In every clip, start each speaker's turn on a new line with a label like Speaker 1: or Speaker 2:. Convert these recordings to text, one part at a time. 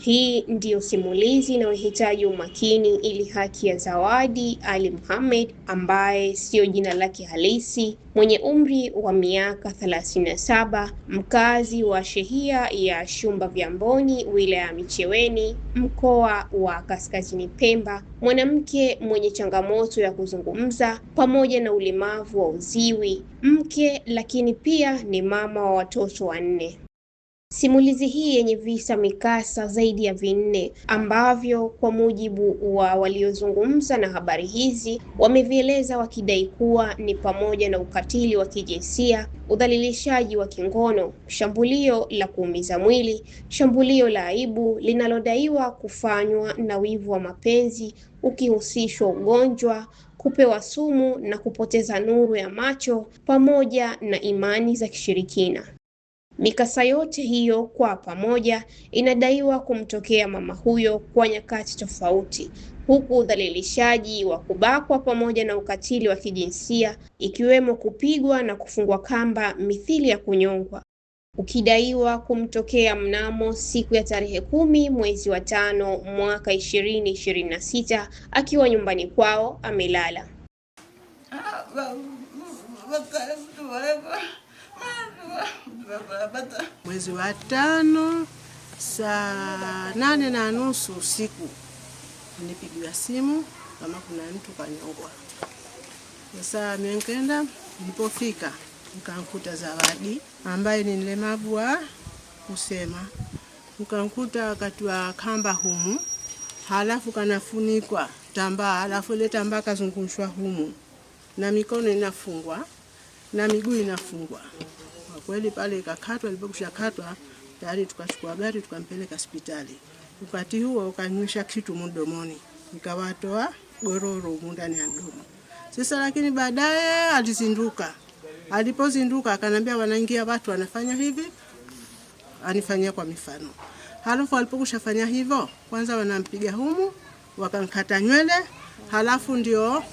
Speaker 1: Hii ndiyo simulizi inayohitaji umakini ili haki ya Zawadi Ali Mohamed, ambaye sio jina lake halisi, mwenye umri wa miaka 37, mkazi wa shehia ya Shumba Vyamboni, wilaya ya Micheweni, mkoa wa Kaskazini Pemba, mwanamke mwenye changamoto ya kuzungumza pamoja na ulemavu wa uziwi, mke lakini pia ni mama wa watoto 4. Simulizi hii yenye visa mikasa zaidi ya 4 ambavyo kwa mujibu wa waliozungumza na habari hizi wamevieleza, wakidai kuwa ni pamoja na ukatili wa kijinsia, udhalilishaji wa kingono, shambulio la kuumiza mwili, shambulio la aibu linalodaiwa kufanywa na wivu wa mapenzi ukihusishwa ugonjwa, kupewa sumu na kupoteza nuru ya macho, pamoja na imani za kishirikina. Mikasa yote hiyo kwa pamoja inadaiwa kumtokea mama huyo kwa nyakati tofauti, huku udhalilishaji wa kubakwa pamoja na ukatili wa kijinsia ikiwemo kupigwa na kufungwa kamba mithili ya kunyongwa ukidaiwa kumtokea mnamo siku ya tarehe 10 mwezi wa 5 mwaka 2026 akiwa nyumbani kwao amelala.
Speaker 2: Mwezi wa 5 saa 8:30 usiku nilipigiwa simu kama kuna mtu kanyongwa. Sasa mimi nilipofika nikamkuta Zawadi ambaye ni mlemavu wa kusema. Nikamkuta akatiwa kamba humu, halafu kanafunikwa tambaa, halafu ile tambaa kazungushwa humu na mikono inafungwa na miguu inafungwa. Kwa kweli pale ikakatwa, ilipokushakatwa tayari tukachukua gari tukampeleka hospitali. Wakati huo kanywesha kitu mdomoni, nikawatoa gororo ndani ya mdomo. Sasa lakini baadaye alizinduka. Alipozinduka akanambia wanaingia watu wanafanya hivi, anifanyia kwa mifano. Halafu alipokushafanya hivyo, kwanza wanampiga humu, wakankata nywele, halafu ndio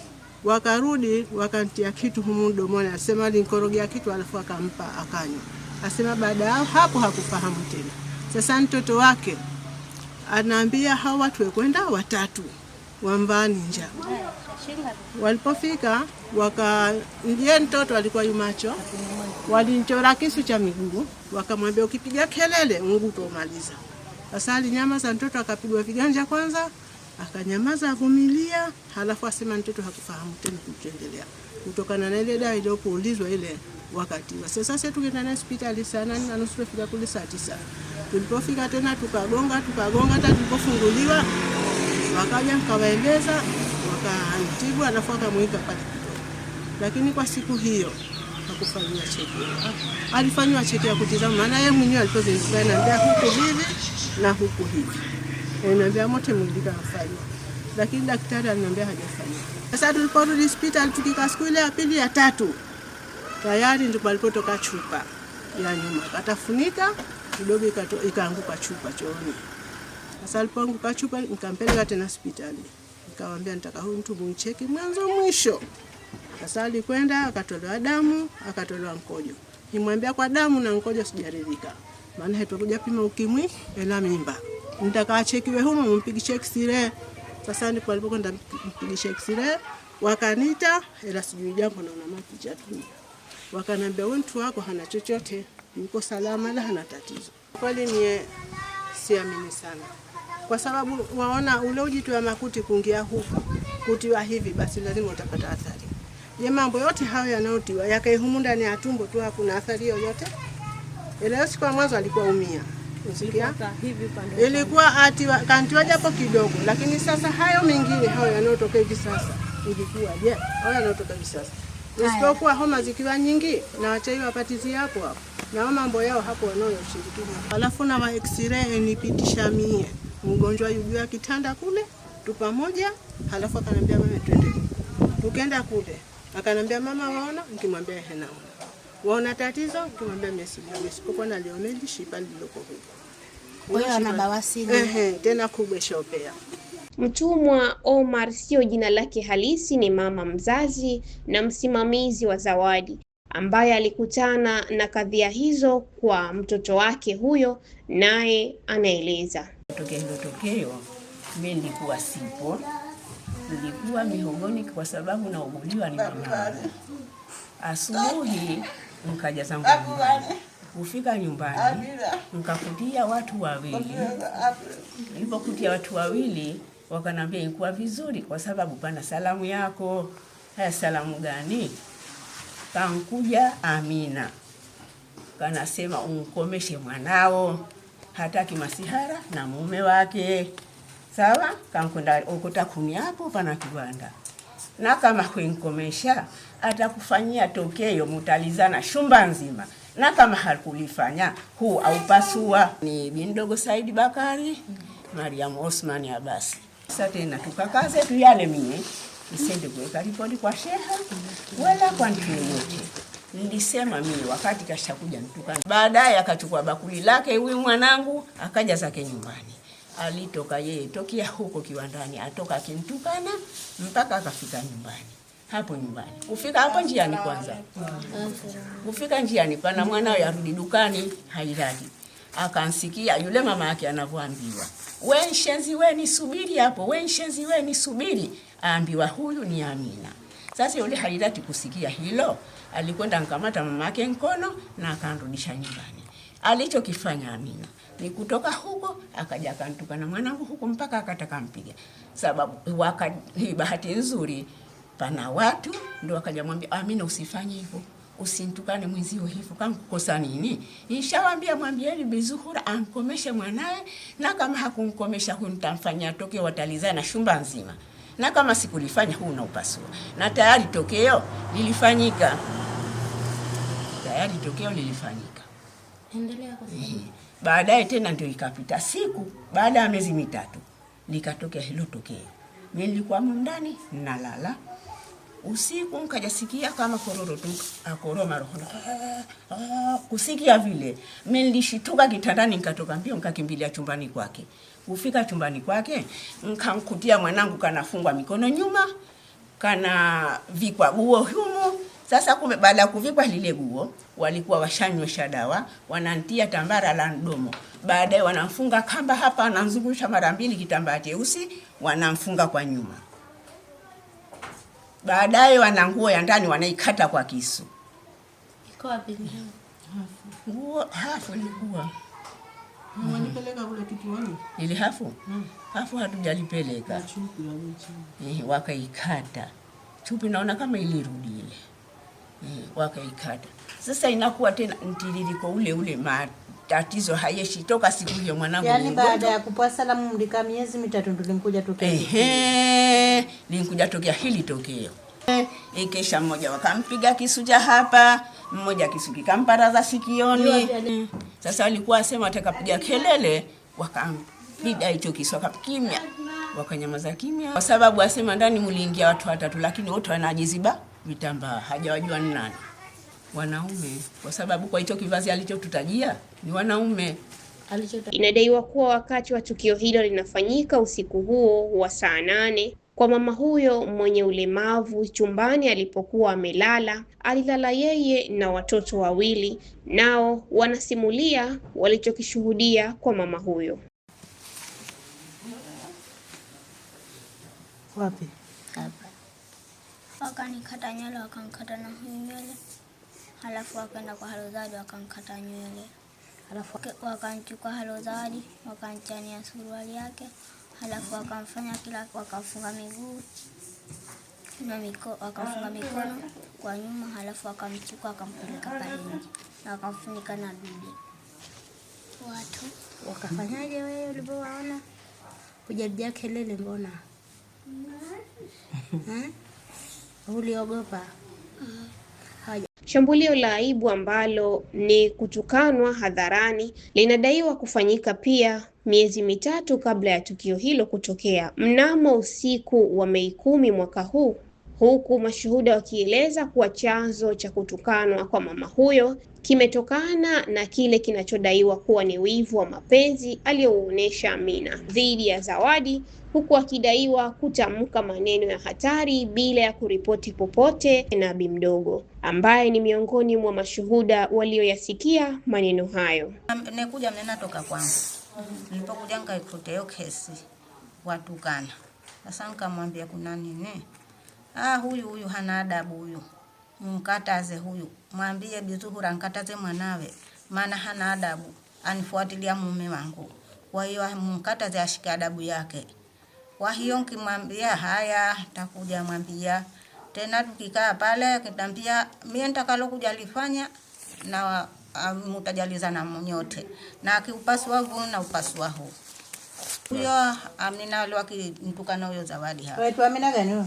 Speaker 2: wakarudi wakantia kitu humu mdomoni. Asema alinkorogea kitu halafu akampa akanywa. Asema baada ya hapo hakufahamu tena. Sasa mtoto wake anaambia hao watu wekwenda 3 wamvaa ninja. Walipofika ndiye mtoto alikuwa yumacho, walinchora kisu cha miguu, wakamwambia ukipiga kelele Mungu utomaliza. Sasa alinyamaza, mtoto akapigwa viganja kwanza, akanyamaza avumilia, halafu asema mtoto hakufahamu tena kuendelea. Kutokana na ile dawa iliyopoulizwa ile wakati. Sasa sisi tukaenda na hospitali sana na nusu fika kule saa 9. Tulipofika tena tukagonga hata tulipofunguliwa wakaja kawaeleza wakanitibu, alafu akamweka pale kidogo. Lakini kwa siku hiyo hakufanywa cheki. Alifanywa cheki ya kutizama, maana yeye mwenyewe alipozinduka na huko hivi na huko hivi. Ananiambia mote mwili kafanywa, lakini daktari ananiambia hajafanywa. Sasa tuliporudi hospitali tukika siku ile ya pili ya 3 tayari ndipo alipotoka chupa ya nyuma katafunika kidogo, ikaanguka chupa chooni. Sasa alipoanguka chupa nikampeleka tena hospitali, nikamwambia nitaka huyu mtu mcheki mwanzo mwisho. Sasa alikwenda akatolewa damu akatolewa mkojo. Nimwambia kwa damu na mkojo sijaridhika, maana hatakuja pima ukimwi ila mimba, nitaka chekiwe humo mpige X-ray. Sasa ndipo alipokwenda mpige X-ray, wakanita ila sijui jambo na una mapicha tu. Wakanambia mtu wako hana chochote, yuko salama na hana tatizo. Kweli ni siamini sana, kwa sababu waona ule ujitu wa makuti kuingia huku kutiwa hivi, basi lazima utapata athari. Je, mambo yote hayo yanayotiwa yakae humu ndani ya tumbo tu, hakuna athari yoyote? Ile siku mwanzo alikuwa umia, usikia hivi pande ilikuwa atiwa kantiwa japo kidogo, lakini sasa hayo mengine hayo yanayotokea hivi sasa ilikuwa je hayo yanayotokea hivi sasa isipokuwa homa zikiwa nyingi na wachai wapatizi hapo na mambo yao hapo wanayoshirikina. Alafu na X-ray nipitisha mie mgonjwa yujua kitanda kule tu pamoja. Halafu akanambia mama twende, tukaenda kule akanambia mama waona, nikimwambia hena waona tatizo, nikimwambia mesipokuwa na liomeji shipa liloko huko wewe ana bawasiri tena kubeshopea.
Speaker 1: Mtumwa Omar sio jina lake halisi, ni mama mzazi na msimamizi wa Zawadi ambaye alikutana na kadhia hizo kwa mtoto wake huyo, naye anaeleza.
Speaker 3: Tokea hilo tokeo, mimi nilikuwa sipo, nilikuwa mihongoni kwa sababu nauguliwa ni mama. Asubuhi nikaja zangu nyumbani. Kufika nyumbani nikakutia watu wawili. Nilipokutia watu wawili wakanambia ilikuwa vizuri kwa sababu pana salamu yako. Haya, salamu gani? Kankuja Amina. Kanasema umkomeshe mwanao, hataki masihara na mume wake. Sawa? Kankwenda ukuta kuni hapo pana kiwanda. Na kama kuinkomesha atakufanyia tokeo mutalizana shumba nzima. Na kama hakulifanya huu au pasua. Ni bindogo Saidi Bakari, Mariam Osman Abasi. Sasa tena tukakaze tu yale mie nisende kuweka ripoti kwa sheha wala kwa mtu yote. Nilisema mimi wakati kashakuja nitukana. Baadaye akachukua bakuli lake huyu mwanangu akaja zake nyumbani. Alitoka yeye tokia huko kiwandani, atoka akimtukana mpaka akafika nyumbani. Hapo nyumbani. Kufika hapo njiani kwanza. Kufika njiani pana mwanao yarudi dukani hairadi. Akansikia yule mama yake anavyoambiwa. We nshenzi we nisubiri hapo, we nshenzi we nisubiri. Aambiwa huyu ni Amina. Sasa yule hairati kusikia hilo, alikwenda nkamata mama yake mkono na akanrudisha nyumbani. Alichokifanya Amina ni kutoka huko akaja akantukana mwanangu huko mpaka akataka mpiga. Sababu bahati nzuri pana watu ndio akaja mwambia Amina usifanye hivyo. Usintukane mwenzio hivyo, kama kukosa nini? Nishawaambia mwambieni Bi Zuhura ankomeshe mwanae, na kama hakumkomesha huyu nitamfanyia tokeo watalizana shumba nzima. Na kama sikulifanya huu unaupasua. Na tayari tokeo lilifanyika. Tayari tokeo lilifanyika.
Speaker 4: Endelea kwa sababu.
Speaker 3: Baadaye tena ndio ikapita siku, baada ya miezi mitatu likatokea hilo tokeo. Mimi nilikuwa ndani nalala. Usiku nikajasikia kama kororo tu akoroma roho. Kusikia vile mimi nilishituka kitandani nikatoka mbio nikakimbilia chumbani kwake. Kufika chumbani kwake nikamkutia mwanangu kanafungwa mikono nyuma, kana vikwa guo humo. Sasa kumbe baada ya kuvikwa lile guo walikuwa washanywesha dawa, wanantia tambara la mdomo. Baadaye wanamfunga kamba hapa, wanamzungusha mara mbili kitambaa cheusi, wanamfunga kwa nyuma. Baadaye wana nguo ya ndani wanaikata kwa kisu.
Speaker 4: Iko wapi?
Speaker 3: Nguo hafu ilikuwa.
Speaker 2: Mwanipeleka kule kituoni.
Speaker 3: Ile hafu? Hafu hatujalipeleka.
Speaker 2: Chupi ya mchini.
Speaker 3: Wakaikata. Chupi naona kama ilirudi ile. Wakaikata. Sasa inakuwa tena mtiririko ule matatizo hayeshi toka siku hiyo mwanangu.
Speaker 4: Yaani baada ya kupoa salamu mlika miezi mitatu ndio limkuja tokea.
Speaker 3: Limkuja tokea hili tokeo. Ikesha mmoja wakampiga kisu cha hapa, mmoja kisu kikamparaza sikioni. Sasa walikuwa asema atakapiga kelele, wakampiga hicho kisu akakimya. Wakanyamaza kimya. Kwa sababu asema ndani mliingia watu watatu lakini wote wanajiziba vitambaa, hajawajua ni nani. Wanaume, kwa sababu kwa hicho kivazi alichotutajia ni wanaume.
Speaker 1: Inadaiwa kuwa wakati wa tukio hilo linafanyika usiku huo wa saa 8, kwa mama huyo mwenye ulemavu chumbani alipokuwa amelala, alilala yeye na watoto wawili, nao wanasimulia walichokishuhudia kwa mama huyo.
Speaker 4: Wapi?
Speaker 5: Hapa. Wakanikata nywele, wakanikata na huyu nywele. Halafu wakaenda kwa Halozadi wakanikata nywele. Halafu wakanchukua Halozadi, wakanchania suruali yake. Halafu wakamfanya kila wakafunga miguu na wakafunga mikono kwa nyuma, halafu wakamchukua wakampeleka pale nje. Na wakamfunika na dude. Watu
Speaker 4: Wakafanyaje wewe ulipowaona? Kujalia kelele mbona? Uliogopa?
Speaker 1: Shambulio la aibu ambalo ni kutukanwa hadharani linadaiwa kufanyika pia miezi mitatu kabla ya tukio hilo kutokea mnamo usiku wa Mei 10 mwaka huu, huku mashuhuda wakieleza kuwa chanzo cha kutukanwa kwa mama huyo kimetokana na kile kinachodaiwa kuwa ni wivu wa mapenzi aliyouonesha Amina dhidi ya Zawadi, huku akidaiwa kutamka maneno ya hatari bila ya kuripoti popote na Bi Mdogo, ambaye ni miongoni mwa mashuhuda walioyasikia maneno hayo.
Speaker 6: Nekuja mnena toka kwangu. Nilipokuja nikaikuta hiyo kesi watukana. Sasa nikamwambia kuna nini? Huyu hana adabu huyu. Mkataze huyu. Mwambie Bi Zuhura nkataze mwanawe. Maana hana adabu. Anifuatilia mume wangu. Kwa hiyo mkataze ashike adabu yake. Kwa hiyo nikimwambia haya takuja mwambia. Tena tukikaa pale kitambia mimi nitakalo kuja lifanya na mutajalizana nyote. Na akiupasua huu na upasua huu. Huyo Amina aliyemtukana huyo Zawadi hapa.
Speaker 4: Wewe Amina gani huyo?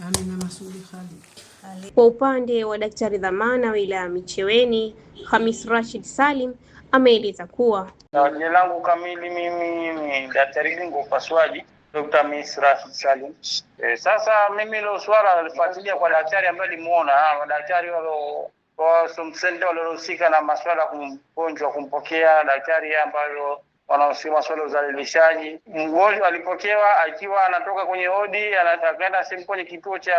Speaker 2: Amina Masudi Khalid.
Speaker 1: Kwa upande wa daktari dhamana wilaya Micheweni, Hamis Rashid Salim ameeleza kuwa
Speaker 7: jina langu kamili mimi ni daktari bingwa upasuaji Dr. Hamis Rashid Salim. Sasa mimi hilo swala nalifuatilia kwa daktari ambaye nilimuona, madaktari wa Somsende waliohusika na masuala kumgonjwa kumpokea, daktari ambayo wanaohusika masuala ya uzalishaji. Mgonjwa alipokewa akiwa anatoka kwenye hodi, anataka sehemu kwenye kituo cha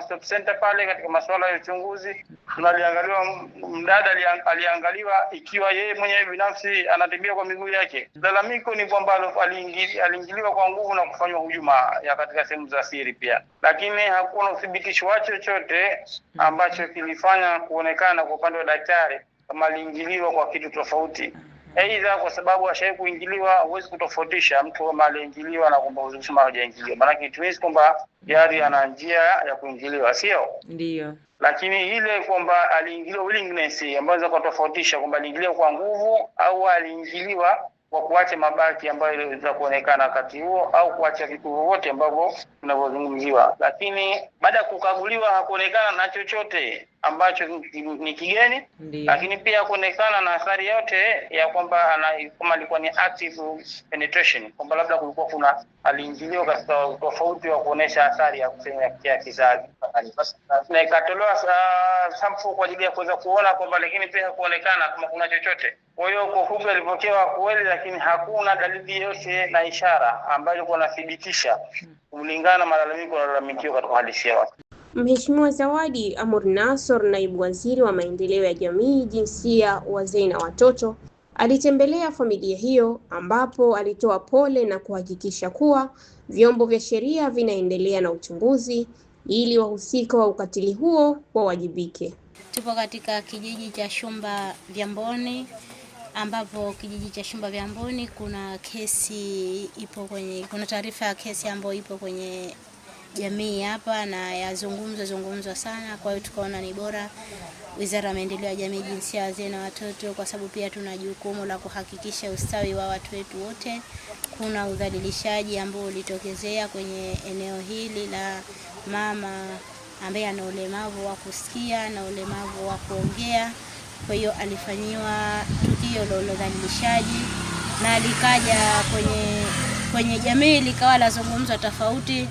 Speaker 7: Stop Center pale katika masuala ya uchunguzi. Tunaliangaliwa mdada aliangaliwa ikiwa yeye mwenyewe binafsi anatembea kwa miguu yake. Lalamiko ni kwamba aliingiliwa kwa nguvu na kufanywa hujuma ya katika sehemu za siri pia. Lakini hakuna uthibitisho wa chochote ambacho kilifanya kuonekana kwa upande wa daktari kama aliingiliwa kwa kitu tofauti. Aidha kwa sababu ashaye kuingiliwa huwezi kutofautisha mtu kama aliingiliwa na kwamba usema hajaingiliwa. Maana kitu kwamba yari ana njia ya kuingiliwa, sio?
Speaker 8: Ndio.
Speaker 7: Lakini ile kwamba aliingiliwa willingness ambayo za kutofautisha kwamba aliingiliwa kwa nguvu au aliingiliwa kwa kuacha mabaki ambayo yanaweza kuonekana wakati huo au kuacha vitu vyote ambavyo tunavyozungumziwa. Lakini baada ya kukaguliwa hakuonekana na chochote ambacho ni kigeni.
Speaker 8: Ndiyo.
Speaker 7: Lakini pia kuonekana na athari yote ya kwamba kama alikuwa ni active penetration, kwamba labda kulikuwa kuna aliingiliwa katika tofauti wa kuonesha athari ya kusema ya kizazi. Na ikatolewa sample kwa ajili ya kuweza kuona kwamba, lakini pia kuonekana kama kuna chochote. Kwa hiyo kwa fupi alipokewa kweli, lakini hakuna dalili yote na ishara ambayo ilikuwa inathibitisha kulingana na malalamiko yanayolalamikiwa katika uhalisia wake.
Speaker 1: Mheshimiwa Zawadi Amur Nassor, naibu waziri wa maendeleo ya jamii, jinsia, wazee na watoto, alitembelea familia hiyo ambapo alitoa pole na kuhakikisha kuwa vyombo vya sheria vinaendelea na uchunguzi ili wahusika wa ukatili huo wawajibike.
Speaker 9: Tupo katika kijiji cha Shumba Vyamboni, ambapo kijiji cha Shumba Vyamboni kuna taarifa ya kesi ambayo ipo kwenye jamii hapa na yazungumzwa sana. Kwa hiyo tukaona ni bora Wizara ya Maendeleo ya Jamii, Jinsia, Wazee na Watoto, kwa sababu pia tuna jukumu la kuhakikisha ustawi wa watu wetu wote. Kuna udhalilishaji ambao ulitokezea kwenye eneo hili la mama ambaye ana ulemavu wa kusikia na ulemavu wa kuongea. Kwa hiyo alifanyiwa tukio la udhalilishaji na likaja kwenye jamii likawa lazungumzwa tofauti,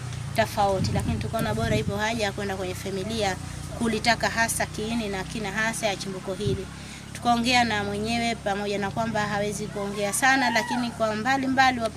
Speaker 9: lakini tukaona bora ipo haja ya kwenda kwenye familia kulitaka hasa kiini na kina hasa ya chimbuko hili. Tukaongea na mwenyewe, pamoja na kwamba hawezi kuongea sana, lakini kwa mbali